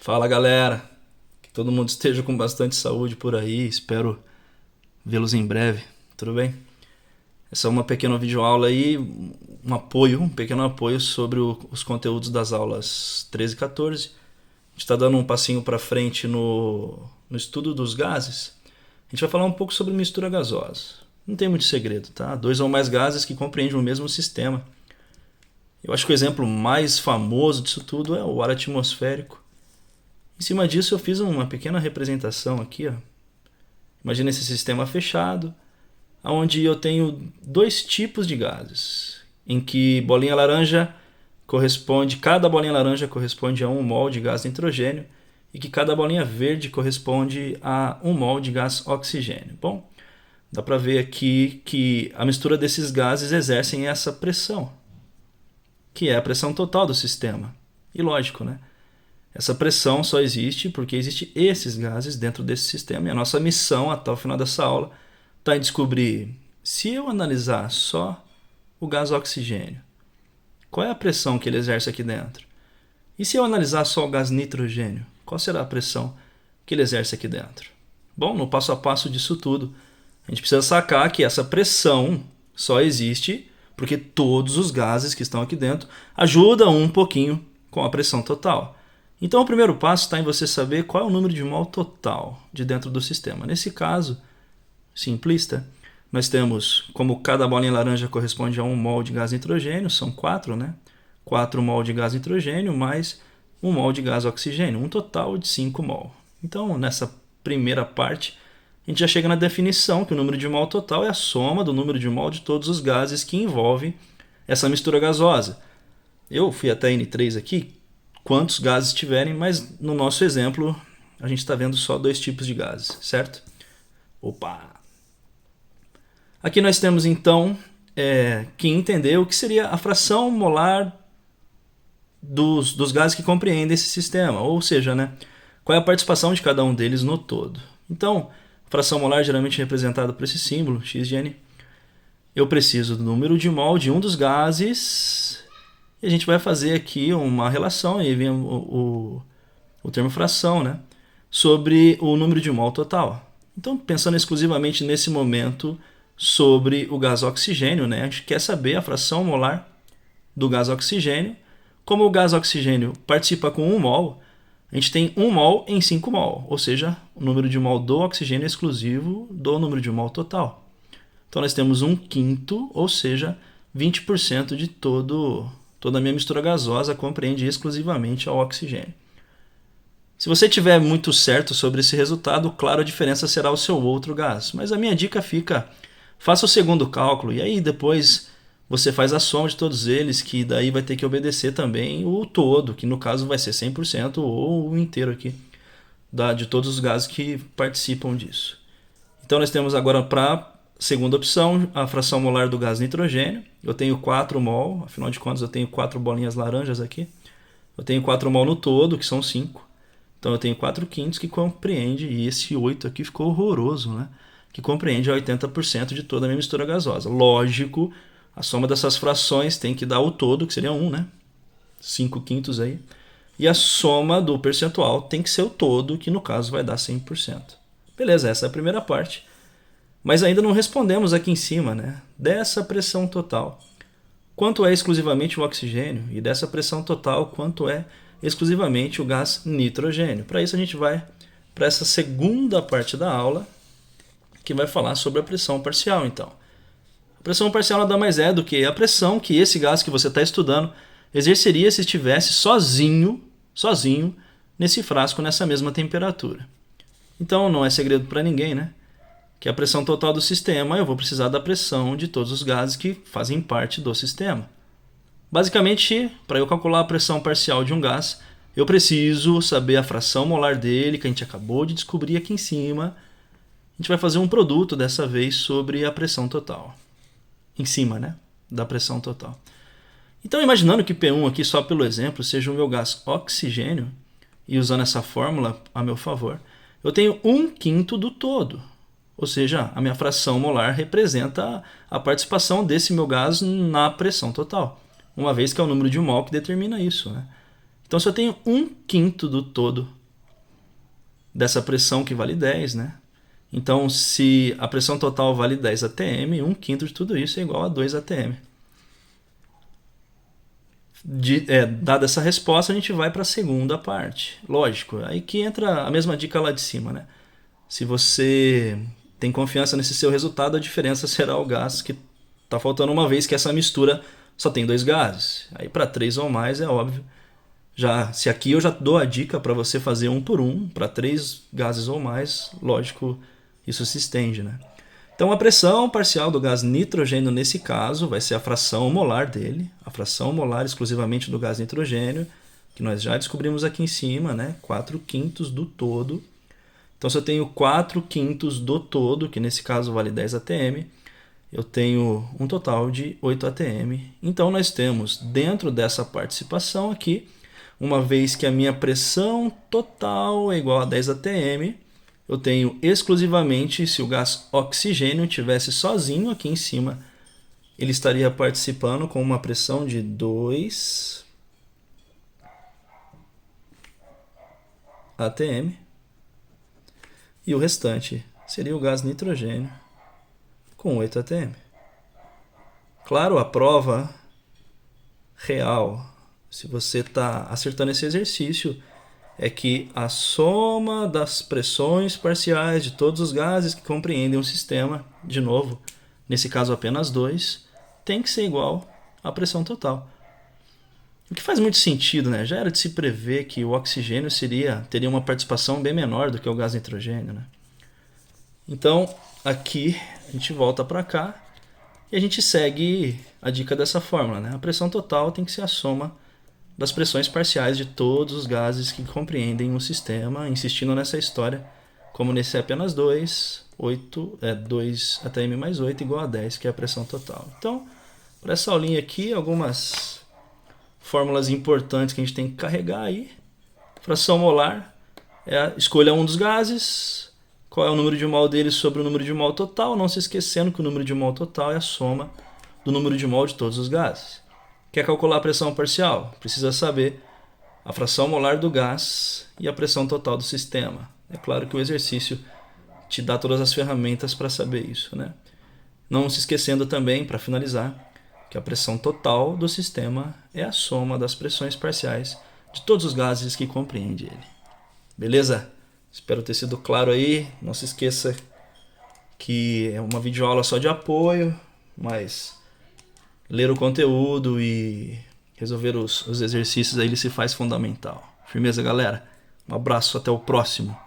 Fala galera, que todo mundo esteja com bastante saúde por aí, espero vê-los em breve, tudo bem? Essa é uma pequena videoaula aí, um pequeno apoio sobre os conteúdos das aulas 13 e 14. A gente está dando um passinho para frente no estudo dos gases. A gente vai falar um pouco sobre mistura gasosa. Não tem muito segredo, tá? Dois ou mais gases que compreendem o mesmo sistema. Eu acho que o exemplo mais famoso disso tudo é o ar atmosférico. Em cima disso eu fiz uma pequena representação aqui. Ó. Imagina esse sistema fechado, onde eu tenho dois tipos de gases, em que cada bolinha laranja corresponde a 1 mol de gás nitrogênio e que cada bolinha verde corresponde a 1 mol de gás oxigênio. Bom, dá para ver aqui que a mistura desses gases exercem essa pressão, que é a pressão total do sistema. E lógico, né? Essa pressão só existe porque existem esses gases dentro desse sistema. E a nossa missão até o final dessa aula está em descobrir, se eu analisar só o gás oxigênio, qual é a pressão que ele exerce aqui dentro? E se eu analisar só o gás nitrogênio, qual será a pressão que ele exerce aqui dentro? Bom, no passo a passo disso tudo, a gente precisa sacar que essa pressão só existe porque todos os gases que estão aqui dentro ajudam um pouquinho com a pressão total. Então o primeiro passo está em você saber qual é o número de mol total de dentro do sistema. Nesse caso simplista, nós temos, como cada bolinha laranja corresponde a 1 mol de gás nitrogênio, são 4, né? 4 mol de gás nitrogênio mais 1 mol de gás oxigênio, um total de 5 mol. Então nessa primeira parte, a gente já chega na definição que o número de mol total é a soma do número de mol de todos os gases que envolvem essa mistura gasosa. Eu fui até N3 aqui, quantos gases tiverem, mas no nosso exemplo a gente está vendo só dois tipos de gases, certo? Opa! Aqui nós temos então que entender o que seria a fração molar dos gases que compreendem esse sistema, ou seja, né, qual é a participação de cada um deles no todo. Então, a fração molar geralmente é representada por esse símbolo, x de n. Eu preciso do número de mol de um dos gases. E a gente vai fazer aqui uma relação, aí vem o termo fração, né? Sobre o número de mol total. Então, pensando exclusivamente nesse momento sobre o gás oxigênio, né? A gente quer saber a fração molar do gás oxigênio. Como o gás oxigênio participa com 1 mol, a gente tem 1 mol em 5 mol, ou seja, o número de mol do oxigênio é exclusivo do número de mol total. Então, nós temos 1/5, ou seja, 20% de toda a minha mistura gasosa compreende exclusivamente ao oxigênio. Se você tiver muito certo sobre esse resultado, claro, a diferença será o seu outro gás. Mas a minha dica fica, faça o segundo cálculo e aí depois você faz a soma de todos eles, que daí vai ter que obedecer também o todo, que no caso vai ser 100% ou o inteiro aqui, de todos os gases que participam disso. Então nós temos agora para segunda opção, a fração molar do gás nitrogênio. Eu tenho 4 mol, afinal de contas eu tenho 4 bolinhas laranjas aqui. Eu tenho 4 mol no todo, que são 5. Então eu tenho 4/5 que compreende, e esse 8 aqui ficou horroroso, né? Que compreende 80% de toda a minha mistura gasosa. Lógico, a soma dessas frações tem que dar o todo, que seria 1, né? 5/5 aí. E a soma do percentual tem que ser o todo, que no caso vai dar 100%. Beleza, essa é a primeira parte. Mas ainda não respondemos aqui em cima, né? Dessa pressão total, quanto é exclusivamente o oxigênio? E dessa pressão total, quanto é exclusivamente o gás nitrogênio? Para isso a gente vai para essa segunda parte da aula, que vai falar sobre a pressão parcial, então. A pressão parcial nada mais é do que a pressão que esse gás que você está estudando exerceria se estivesse sozinho nesse frasco, nessa mesma temperatura. Então não é segredo para ninguém, né? Que a pressão total do sistema, eu vou precisar da pressão de todos os gases que fazem parte do sistema. Basicamente, para eu calcular a pressão parcial de um gás, eu preciso saber a fração molar dele, que a gente acabou de descobrir aqui em cima. A gente vai fazer um produto dessa vez sobre a pressão total. Em cima, né? Da pressão total. Então, imaginando que P1 aqui, só pelo exemplo, seja o meu gás oxigênio, e usando essa fórmula a meu favor, eu tenho 1/5 do todo. Ou seja, a minha fração molar representa a participação desse meu gás na pressão total, uma vez que é o número de mol que determina isso, né? Então, se eu tenho 1/5 do todo dessa pressão que vale 10, né? Então, se a pressão total vale 10 atm, 1/5 de tudo isso é igual a 2 atm. Dada essa resposta, a gente vai para a segunda parte. Lógico, aí que entra a mesma dica lá de cima, né? Se você tem confiança nesse seu resultado, a diferença será o gás que está faltando, uma vez que essa mistura só tem 2 gases. Aí para 3 ou mais é óbvio. Se aqui eu já dou a dica para você fazer 1 por 1, para 3 gases ou mais, lógico, isso se estende, né? Então a pressão parcial do gás nitrogênio nesse caso vai ser a fração molar dele, a fração molar exclusivamente do gás nitrogênio, que nós já descobrimos aqui em cima, né? 4/5 do todo. Então se eu tenho 4/5 do todo, que nesse caso vale 10 atm, eu tenho um total de 8 atm. Então nós temos dentro dessa participação aqui, uma vez que a minha pressão total é igual a 10 atm, eu tenho exclusivamente, se o gás oxigênio tivesse sozinho aqui em cima, ele estaria participando com uma pressão de 2 atm. E o restante seria o gás nitrogênio com 8 atm. Claro, a prova real, se você está acertando esse exercício, é que a soma das pressões parciais de todos os gases que compreendem um sistema, de novo, nesse caso apenas 2, tem que ser igual à pressão total. O que faz muito sentido, né? Já era de se prever que o oxigênio teria uma participação bem menor do que o gás nitrogênio, né? Então, aqui a gente volta para cá e a gente segue a dica dessa fórmula, né? A pressão total tem que ser a soma das pressões parciais de todos os gases que compreendem um sistema, insistindo nessa história, como nesse é apenas 2, 2 atm mais 8 igual a 10, que é a pressão total. Então, para essa aulinha aqui, algumas fórmulas importantes que a gente tem que carregar aí. Fração molar, escolha um dos gases, qual é o número de mol dele sobre o número de mol total, não se esquecendo que o número de mol total é a soma do número de mol de todos os gases. Quer calcular a pressão parcial? Precisa saber a fração molar do gás e a pressão total do sistema. É claro que o exercício te dá todas as ferramentas para saber isso, né? Não se esquecendo também, para finalizar, que a pressão total do sistema é a soma das pressões parciais de todos os gases que compreende ele. Beleza? Espero ter sido claro aí. Não se esqueça que é uma videoaula só de apoio, mas ler o conteúdo e resolver os exercícios aí ele se faz fundamental. Firmeza, galera? Um abraço, até o próximo.